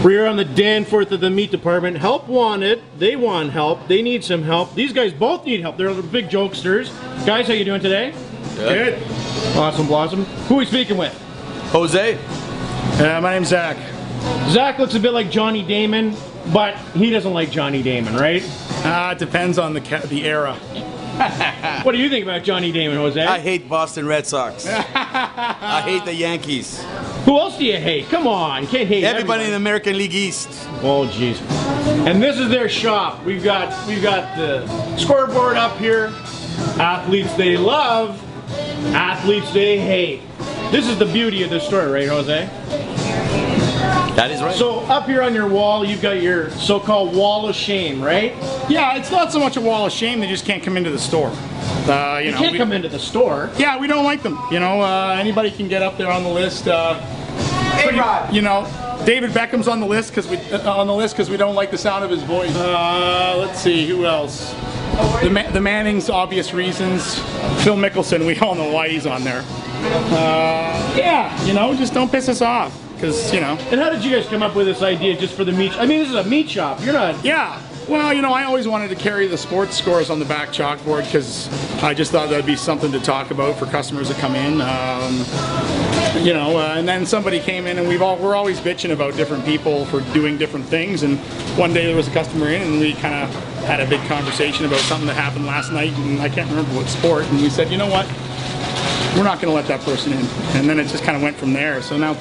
We're on the Danforth of the meat department. Help wanted. They want help. They need some help. These guys both need help. They're the big jokesters. Guys, how you doing today? Good. Awesome, Blossom. Who are we speaking with? Jose. My name's Zach. Zach looks a bit like Johnny Damon, but he doesn't like Johnny Damon, right? It depends on the era. What do you think about Johnny Damon, Jose? I hate Boston Red Sox. I hate the Yankees. Who else do you hate? Come on, you can't hate Everybody in the everyone. American League East. Oh, jeez. And this is their shop. We've got the scoreboard up here. Athletes they love, athletes they hate. This is the beauty of this store, right, Jose? That is right. So up here on your wall, you've got your so-called wall of shame, right? Yeah, it's not so much a wall of shame. They just can't come into the store. You can't come into the store. Yeah, we don't like them. You know, anybody can get up there on the list. You know, David Beckham's on the list because we don't like the sound of his voice. Let's see, who else? The Mannings, obvious reasons. Phil Mickelson, we all know why he's on there. Yeah, you know, just don't piss us off. Because, you know. And how did you guys come up with this idea just for the meat? I mean, this is a meat shop. You're not. Yeah. Well, you know, I always wanted to carry the sports scores on the back chalkboard because I just thought that'd be something to talk about for customers that come in. You know, and then somebody came in and we're always bitching about different people for doing different things. And one day there was a customer in and we kind of had a big conversation about something that happened last night, and I can't remember what sport. And we said, you know what? We're not going to let that person in. And then it just kind of went from there. So now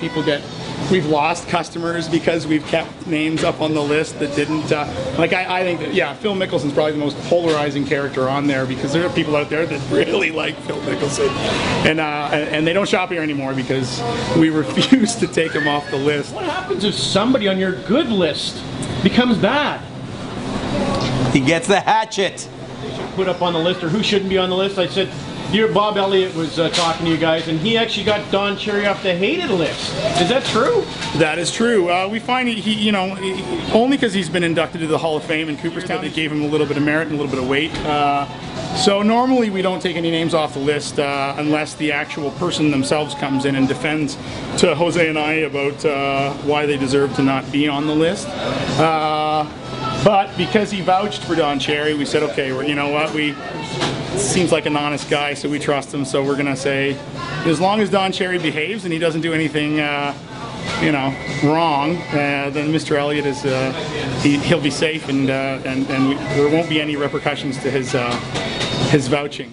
we've lost customers because we've kept names up on the list that didn't, I think that, yeah, Phil Mickelson's probably the most polarizing character on there because there are people out there that really like Phil Mickelson. And they don't shop here anymore because we refuse to take him off the list. What happens if somebody on your good list becomes bad? He gets the hatchet. Put up on the list, or who shouldn't be on the list? I said, Bob Elliott was talking to you guys, and he actually got Don Cherry off the hated list. Is that true? That is true. We find he, you know, only because he's been inducted to the Hall of Fame in Cooperstown, they gave him a little bit of merit and a little bit of weight. So normally we don't take any names off the list unless the actual person themselves comes in and defends to Jose and I about why they deserve to not be on the list. But because he vouched for Don Cherry, we said, okay, well, you know what, seems like an honest guy, so we trust him. So we're gonna say, as long as Don Cherry behaves and he doesn't do anything, you know, wrong, then Mr. Elliott is he'll be safe, and there won't be any repercussions to his vouching.